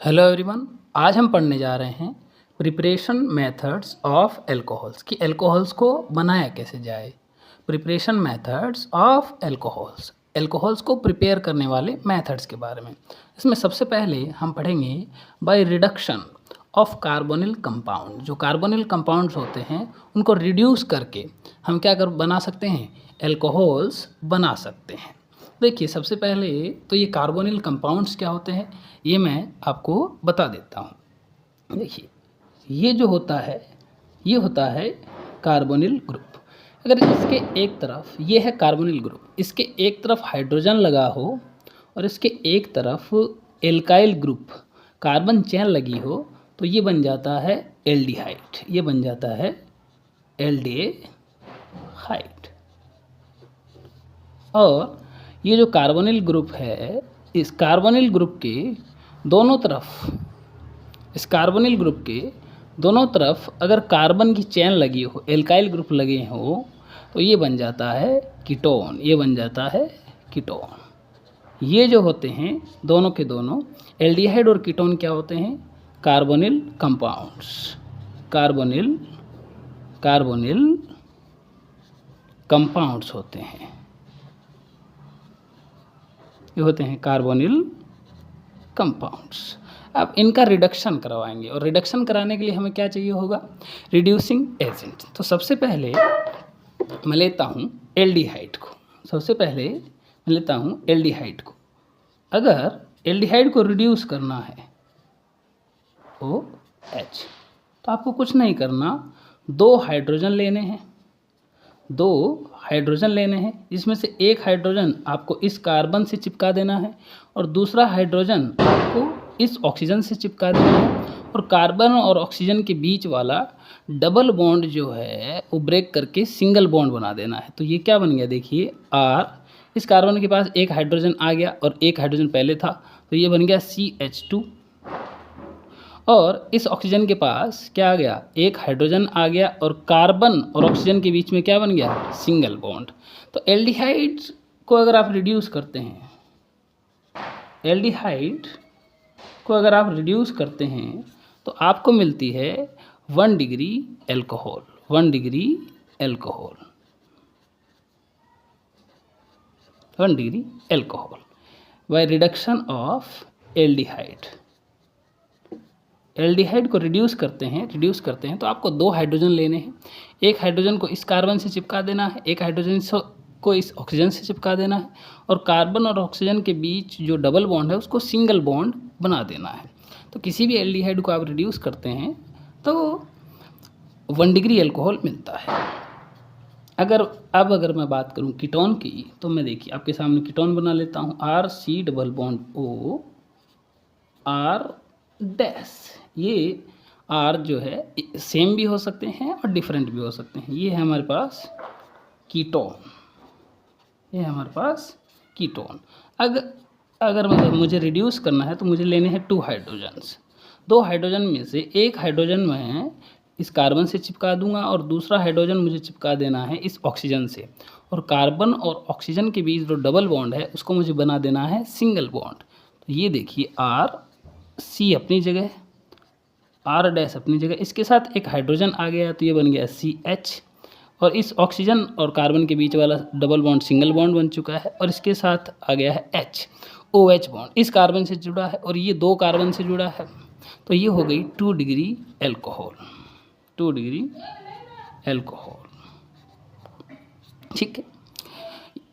Hello everyone. आज हम पढ़ने जा रहे हैं प्रिपरेशन मेथड्स ऑफ एल्कोहल्स कि एल्कोहल्स को बनाया कैसे जाए। प्रिपरेशन मेथड्स ऑफ एल्कोहल्स को प्रिपेयर करने वाले मेथड्स के बारे में। इसमें सबसे पहले हम पढ़ेंगे by reduction of carbonyl compound. जो कार्बोनिल कंपाउंड्स होते हैं उनको रिड्यूस करके हम क्या कर बना सकते हैं, एल्कोहल्स बना सकते हैं। देखिए सबसे पहले तो ये कार्बोनिल कंपाउंड्स क्या होते हैं ये मैं आपको बता देता हूँ। देखिए ये जो होता है ये होता है कार्बोनिल ग्रुप। अगर इसके एक तरफ ये है कार्बोनिल ग्रुप, इसके एक तरफ हाइड्रोजन लगा हो और इसके एक तरफ एल्काइल ग्रुप कार्बन चेन लगी हो तो ये बन जाता है एल्डिहाइड, ये बन जाता है एल्डिहाइड। और ये जो कार्बोनिल ग्रुप है इस कार्बोनिल ग्रुप के दोनों तरफ, इस कार्बोनिल ग्रुप के दोनों तरफ अगर कार्बन की चेन लगी हो, एल्काइल ग्रुप लगे हो तो ये बन जाता है कीटोन, ये बन जाता है कीटोन। ये जो होते हैं दोनों के दोनों एल्डिहाइड और कीटोन क्या होते हैं, कार्बोनिल कंपाउंड्स। कार्बोनिल कंपाउंड्स होते हैं, ये होते हैं कार्बोनिल कंपाउंड्स। अब इनका रिडक्शन करवाएंगे और रिडक्शन कराने के लिए हमें क्या चाहिए होगा, रिड्यूसिंग एजेंट। तो सबसे पहले मैं लेता हूँ एल्डिहाइड को, सबसे पहले मैं लेता हूँ एल्डिहाइड को। अगर एल्डिहाइड को रिड्यूस करना है OH तो आपको कुछ नहीं करना, दो हाइड्रोजन लेने हैं, इसमें से एक हाइड्रोजन आपको इस कार्बन से चिपका देना है और दूसरा हाइड्रोजन आपको इस ऑक्सीजन से चिपका देना है। और कार्बन और ऑक्सीजन के बीच वाला डबल बॉन्ड जो है वो ब्रेक करके सिंगल बॉन्ड बना देना है। तो ये क्या बन गया, देखिए R, इस कार्बन के पास एक हाइड्रोजन आ गया और एक हाइड्रोजन पहले था तो ये बन गया CH2। और इस ऑक्सीजन के पास क्या आ गया, एक हाइड्रोजन आ गया और कार्बन और ऑक्सीजन के बीच में क्या बन गया, सिंगल बॉन्ड। तो एल्डिहाइड को अगर आप रिड्यूस करते हैं, एल्डिहाइड को अगर आप रिड्यूस करते हैं तो आपको मिलती है 1 degree alcohol, 1 degree alcohol, 1 degree alcohol by reduction of aldehyde. Aldehyde को रिड्यूस करते हैं तो आपको दो हाइड्रोजन लेने हैं, एक हाइड्रोजन को इस कार्बन से चिपका देना है, एक हाइड्रोजन को इस ऑक्सीजन से चिपका देना है और कार्बन और ऑक्सीजन के बीच जो डबल बॉन्ड है उसको सिंगल बॉन्ड बना देना है। तो किसी भी एल्डिहाइड को आप रिड्यूस करते हैं तो 1 डिग्री एल्कोहल मिलता है। अगर मैं बात करूं कीटोन की तो मैं देखिए आपके सामने कीटोन बना लेता हूं, RC double bond O R dash. ये R जो है सेम भी हो सकते हैं और डिफरेंट भी हो सकते हैं। ये है हमारे पास कीटोन, ये है हमारे पास कीटोन। अगर मुझे रिड्यूस करना है तो मुझे लेने हैं 2 हाइड्रोजन्स। 2 हाइड्रोजन में से एक हाइड्रोजन मैं इस कार्बन से चिपका दूंगा और दूसरा हाइड्रोजन मुझे चिपका देना है इस ऑक्सीजन से। और कार्बन और ऑक्सीजन के बीच जो डबल बॉन्ड है उसको मुझे बना देना है सिंगल बॉन्ड। तो ये देखिए RC अपनी जगह, R डैश अपनी जगह, इसके साथ एक हाइड्रोजन आ गया तो ये बन गया CH। और इस ऑक्सीजन और कार्बन के बीच वाला डबल बॉन्ड सिंगल बॉन्ड बन चुका है और इसके साथ आ गया है H, OH बॉन्ड इस कार्बन से जुड़ा है और ये 2 कार्बन से जुड़ा है। तो ये हो गई 2 डिग्री एल्कोहल, 2 डिग्री एल्कोहल, ठीक है।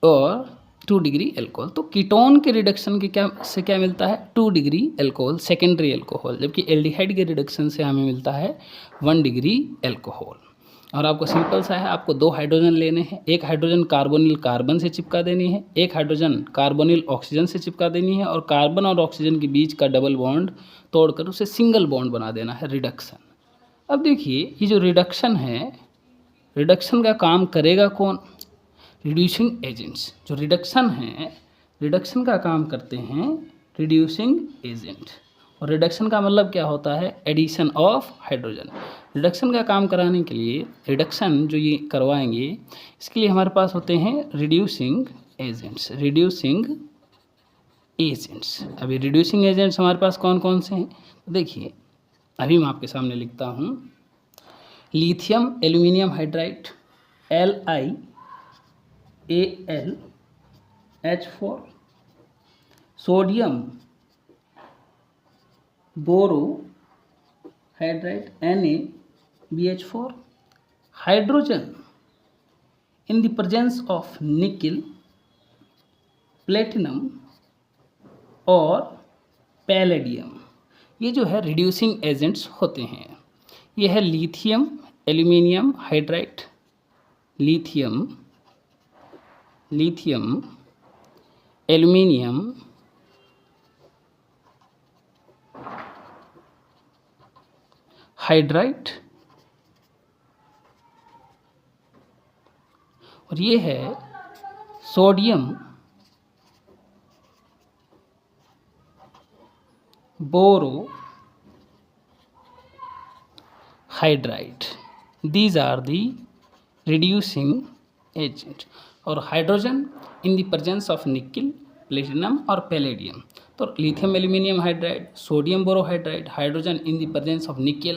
और 2 डिग्री एल्कोहल, तो कीटोन के रिडक्शन के क्या मिलता है, 2 डिग्री एल्कोहल सेकेंडरी एल्कोहल, जबकि एल्डिहाइड के रिडक्शन से हमें मिलता है 1 डिग्री एल्कोहल। और आपको सिंपल सा है, आपको 2 हाइड्रोजन लेने हैं, एक हाइड्रोजन कार्बोनिल कार्बन से चिपका देनी है, एक हाइड्रोजन कार्बोनिल ऑक्सीजन से चिपका देनी है और कार्बन और ऑक्सीजन के बीच का डबल बॉन्ड तोड़कर उसे सिंगल बॉन्ड बना देना है, रिडक्शन। अब देखिए ये जो रिडक्शन है, रिडक्शन का काम करेगा कौन, रिड्यूसिंग एजेंट्स। जो रिडक्शन है, रिडक्शन का काम करते हैं रिड्यूसिंग एजेंट। और रिडक्शन का मतलब क्या होता है, एडिशन ऑफ हाइड्रोजन। रिडक्शन का काम कराने के लिए, रिडक्शन जो ये करवाएंगे इसके लिए हमारे पास होते हैं रिड्यूसिंग एजेंट्स, रिड्यूसिंग एजेंट्स। अभी रिड्यूसिंग एजेंट्स हमारे पास कौन कौन से हैं, तो देखिए अभी मैं आपके सामने लिखता हूँ। Lithium aluminium hydride LiAlH4, sodium borohydride NaBH4, hydrogen in the presence of nickel, platinum और पैलेडियम। ये जो है रिड्यूसिंग एजेंट्स होते हैं। ये है lithium aluminium hydride, lithium aluminium hydride, और ये है sodium borohydride. These are the reducing agent. और hydrogen in the presence of nickel, platinum और पैलेडियम। तो lithium aluminium hydride, sodium borohydride, hydrogen in the presence of nickel,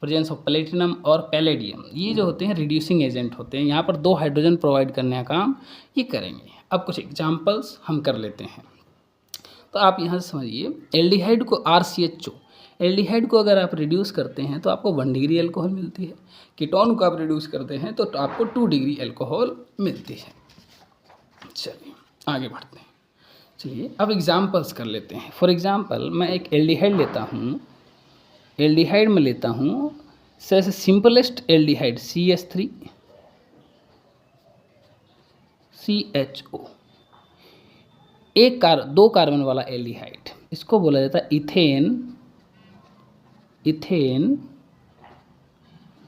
presence of platinum और palladium, ये जो होते हैं reducing agent होते हैं। यहाँ पर 2 हाइड्रोजन प्रोवाइड करने का काम ये करेंगे। अब कुछ एग्जाम्पल्स हम कर लेते हैं। तो आप यहाँ से समझिए, एल्डिहाइड को RCHO, एल्डिहाइड को अगर आप रिड्यूस करते हैं तो आपको 1 डिग्री एल्कोहल मिलती है। कीटोन को आप रिड्यूस करते हैं तो आपको 2 डिग्री एल्कोहल मिलती है। चलिए आगे बढ़ते हैं। चलिए अब एग्जाम्पल्स कर लेते हैं। फॉर एग्जाम्पल मैं एक एल्डिहाइड लेता हूँ, एल्डिहाइड में लेता हूँ जैसे सिंपलेस्ट एल्डिहाइड CH3CHO, 2 कार्बन वाला एल्डिहाइड, इसको बोला जाता है इथेन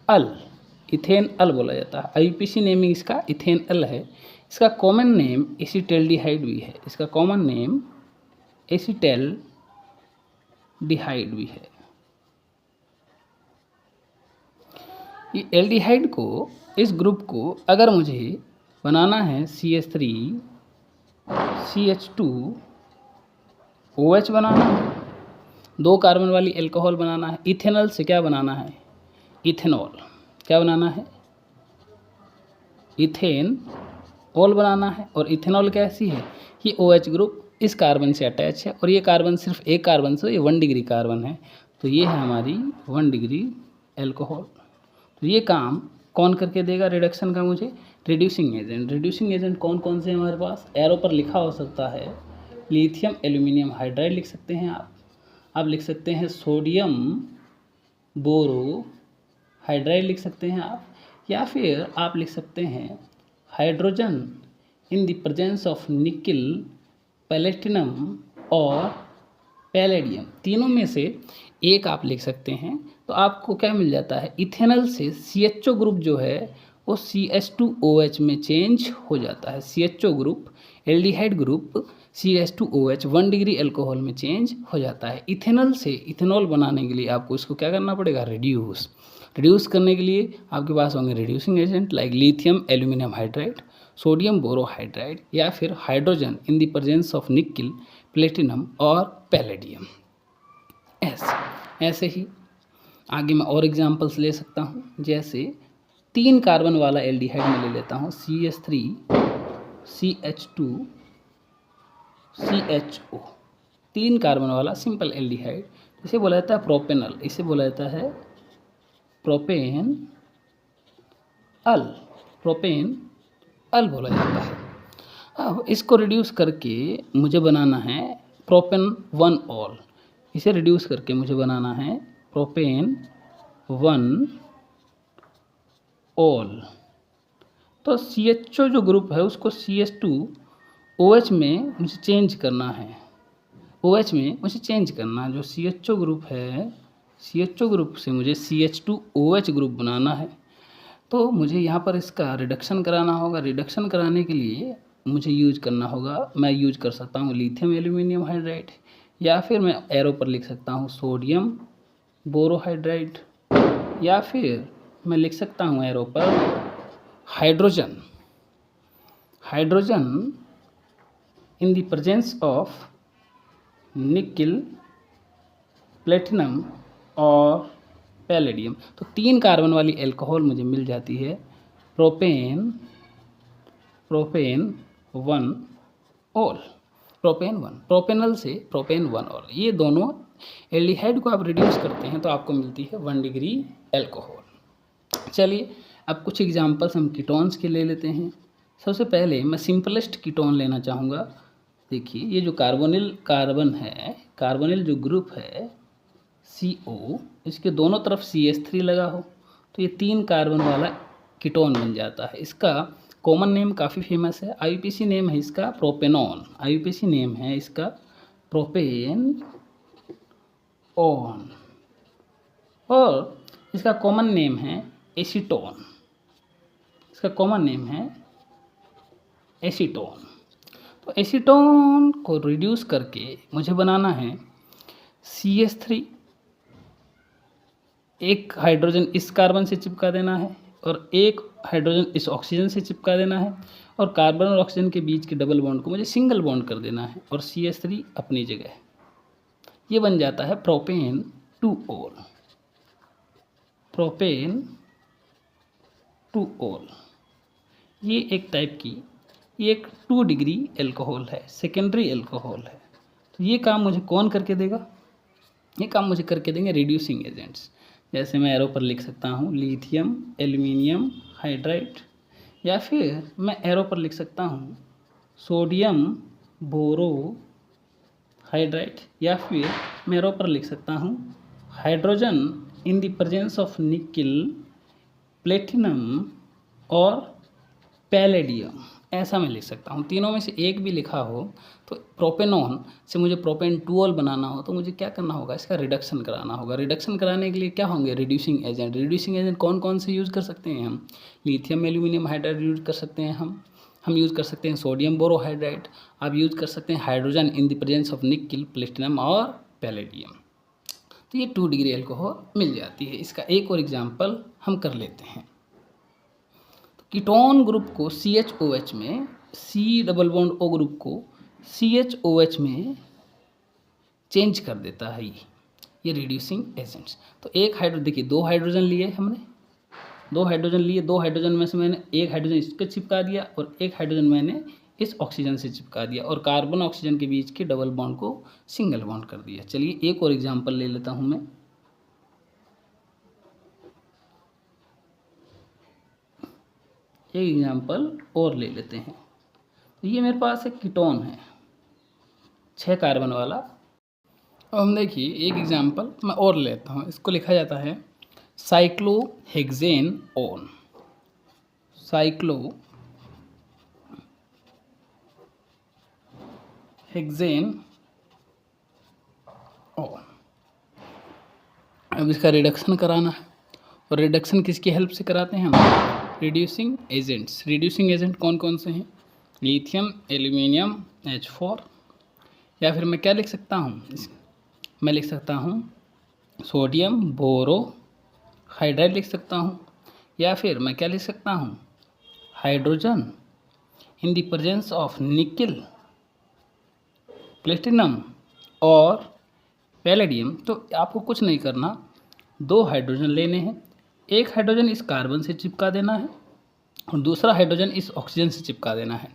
अल बोला जाता है। IUPAC नेमिंग इसका इथेन अल है। इसका कॉमन नेम एसिटल्डिहाइड भी है, इसका कॉमन नेम एसिटल्डिहाइड भी है। ये एल्डिहाइड को, इस ग्रुप को अगर मुझे बनाना है CH3CH2OH बनाना है, 2 कार्बन वाली एल्कोहल बनाना है, इथेनॉल से क्या बनाना है, इथेनॉल क्या बनाना है, इथेनॉल बनाना है। और इथेनॉल कैसी है, ये OH ग्रुप इस कार्बन से अटैच है और ये कार्बन सिर्फ एक कार्बन से, ये 1 डिग्री कार्बन है, तो ये है हमारी 1 डिग्री एल्कोहल। तो ये काम कौन करके देगा रिडक्शन का मुझे, रिड्यूसिंग एजेंट। रिड्यूसिंग एजेंट कौन कौन से हमारे पास, एरो पर लिखा हो सकता है लिथियम एल्यूमिनियम हाइड्राइड लिख सकते हैं आप लिख सकते हैं सोडियम बोरो हाइड्राइड लिख सकते हैं आप, या फिर आप लिख सकते हैं hydrogen in the presence of nickel, platinum और पैलेडियम। तीनों में से एक आप लिख सकते हैं। तो आपको क्या मिल जाता है, इथेनॉल से CHO ग्रुप जो है वो CH2OH में चेंज हो जाता है। CHO group, aldehyde group CH2OH 1 degree alcohol में चेंज हो जाता है। इथेनॉल से इथेनॉल बनाने के लिए आपको इसको क्या करना पड़ेगा, रिड्यूस करने के लिए आपके पास होंगे reducing agent like lithium aluminium hydride, sodium borohydride, या फिर hydrogen in the presence of nickel, platinum और पैलेडियम। ऐसे ही आगे मैं और एग्जांपल्स ले सकता हूँ। जैसे 3 कार्बन वाला एल्डिहाइड में ले लेता हूँ CH3CH2CHO, 3 कार्बन वाला सिंपल एल्डिहाइड। इसे बोला जाता है प्रोपेनल, इसे बोला जाता है प्रोपेन अल बोला जाता है। अब इसको रिड्यूस करके मुझे बनाना है प्रोपेन 1 ऑल, इसे रिड्यूस करके मुझे बनाना है प्रोपेन 1 ऑल। तो CHO जो ग्रुप है उसको CH2OH में मुझे चेंज करना है, OH में मुझे चेंज करना है। जो CHO ग्रुप है, CHO ग्रुप से मुझे CH2OH ग्रुप बनाना है, तो मुझे यहाँ पर इसका रिडक्शन कराना होगा। रिडक्शन कराने के लिए मुझे यूज करना होगा, मैं यूज कर सकता हूँ लिथियम एल्यूमिनियम हाइड्राइड, या फिर मैं एरो पर लिख सकता हूँ सोडियम बोरोहाइड्राइड, या फिर मैं लिख सकता हूँ एरो पर hydrogen in the presence of nickel, platinum और पैलेडियम। तो 3 कार्बन वाली एल्कोहल मुझे मिल जाती है प्रोपेन 1 ऑल, प्रोपेन 1, प्रोपेनल से प्रोपेन 1 ऑल। ये दोनों एल्डिहाइड को आप रिड्यूस करते हैं तो आपको मिलती है 1 डिग्री एल्कोहल। चलिए अब कुछ एग्जांपल्स हम कीटोन्स के ले लेते हैं। सबसे पहले मैं सिंपलेस्ट कीटोन लेना चाहूँगा। देखिए ये जो कार्बोनिल जो ग्रुप है CO, इसके दोनों तरफ CH3 लगा हो तो ये 3 कार्बन वाला कीटोन बन जाता है। इसका कॉमन नेम काफ़ी फेमस है, IUPAC नेम है इसका प्रोपेनॉन, IUPAC नेम है इसका प्रोपेन ऑन, और इसका कॉमन नेम है एसीटोन, इसका कॉमन नेम है एसीटोन। तो एसीटोन को रिड्यूस करके मुझे बनाना है CH3, एक हाइड्रोजन इस कार्बन से चिपका देना है और एक हाइड्रोजन इस ऑक्सीजन से चिपका देना है, और कार्बन और ऑक्सीजन के बीच के डबल बॉन्ड को मुझे सिंगल बॉन्ड कर देना है और CH3 अपनी जगह। ये बन जाता है प्रोपेन 2 ऑल, प्रोपेन 2 ऑल। ये एक टाइप की, ये एक 2 डिग्री एल्कोहल है, सेकेंडरी एल्कोहल है। तो ये काम मुझे कौन करके देगा? ये काम मुझे करके देंगे रिड्यूसिंग एजेंट्स। जैसे मैं एरो पर लिख सकता हूँ लिथियम एल्यूमिनियम हाइड्राइड, या फिर मैं एरो पर लिख सकता हूँ सोडियम बोरो हाइड्राइड, या फिर मैं एरो पर लिख सकता हूँ hydrogen in the presence of nickel, platinum और पैलेडियम। ऐसा मैं लिख सकता हूँ। तीनों में से एक भी लिखा हो तो प्रोपेनॉन से मुझे प्रोपेन 2 ऑल बनाना हो तो मुझे क्या करना होगा? इसका रिडक्शन कराना होगा। रिडक्शन कराने के लिए क्या होंगे? Reducing agent. रिड्यूसिंग एजेंट कौन कौन से यूज़ कर सकते हैं हम? लिथियम एल्यूमिनियम हाइड्राइड यूज़ कर सकते हैं हम यूज़ कर सकते हैं सोडियम बोरोहाइड्राइड, आप यूज़ कर सकते हैं hydrogen in the presence of nickel, platinum और पैलेडियम। तो ये 2 डिग्री एल्कोहल मिल जाती है। इसका एक और एग्जाम्पल हम कर लेते हैं। कीटोन ग्रुप को CHOH में, C double bond O group को CHOH में चेंज कर देता है ये रिड्यूसिंग एजेंट्स। तो एक देखिए 2 हाइड्रोजन लिए हमने, 2 हाइड्रोजन लिए, 2 हाइड्रोजन में से मैंने एक हाइड्रोजन इसको चिपका दिया और एक हाइड्रोजन मैंने इस ऑक्सीजन से चिपका दिया, और कार्बन ऑक्सीजन के बीच के डबल बॉन्ड को सिंगल बॉन्ड कर दिया। चलिए एक और एग्जाम्पल ले लेता हूँ मैं। एक एग्जाम्पल और ले लेते हैं। तो ये मेरे पास एक कीटोन है 6 कार्बन वाला। अब हम देखिए एक एग्जाम्पल मैं और लेता हूँ। इसको लिखा जाता है साइक्लोहेक्सेन ऑन, साइक्लोहेक्सेन ऑन। अब इसका रिडक्शन कराना है, और रिडक्शन किसकी हेल्प से कराते हैं हम? Reducing agents. रिड्यूसिंग एजेंट कौन कौन से हैं? लिथियम एल्यूमिनियम H4, या फिर मैं क्या लिख सकता हूँ? मैं लिख सकता हूँ सोडियम बोरो हाइड्राइड लिख सकता हूँ, या फिर मैं क्या लिख सकता हूँ? Hydrogen in the presence of nickel, platinum और पैलेडियम। तो आपको कुछ नहीं करना, 2 हाइड्रोजन लेने हैं, एक हाइड्रोजन इस कार्बन से चिपका देना है और दूसरा हाइड्रोजन इस ऑक्सीजन से चिपका देना है,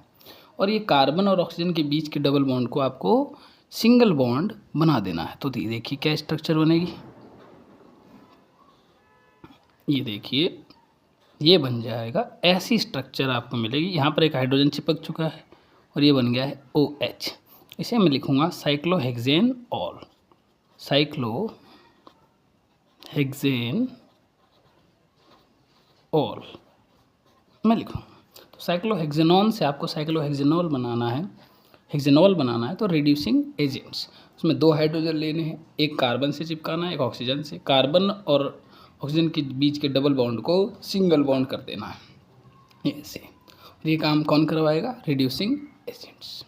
और ये कार्बन और ऑक्सीजन के बीच के डबल बॉन्ड को आपको सिंगल बॉन्ड बना देना है। तो देखिए क्या स्ट्रक्चर बनेगी, ये देखिए ये बन जाएगा, ऐसी स्ट्रक्चर आपको मिलेगी। यहाँ पर एक हाइड्रोजन चिपक चुका है और ये बन गया है OH। इसे मैं लिखूँगा साइक्लोहेक्सेन ऑल, साइक्लोहेक्सेन ऑल मैं लिखूँ। तो साइक्लोहेक्सेनॉन से आपको साइक्लोहेक्सेनॉल बनाना है, हेक्सेनॉल बनाना है। तो रिड्यूसिंग एजेंट्स, उसमें 2 हाइड्रोजन लेने हैं, एक कार्बन से चिपकाना है, एक ऑक्सीजन से। कार्बन और ऑक्सीजन के बीच के डबल बॉन्ड को सिंगल बॉन्ड कर देना है ऐसे। ये काम कौन करवाएगा? Reducing agents.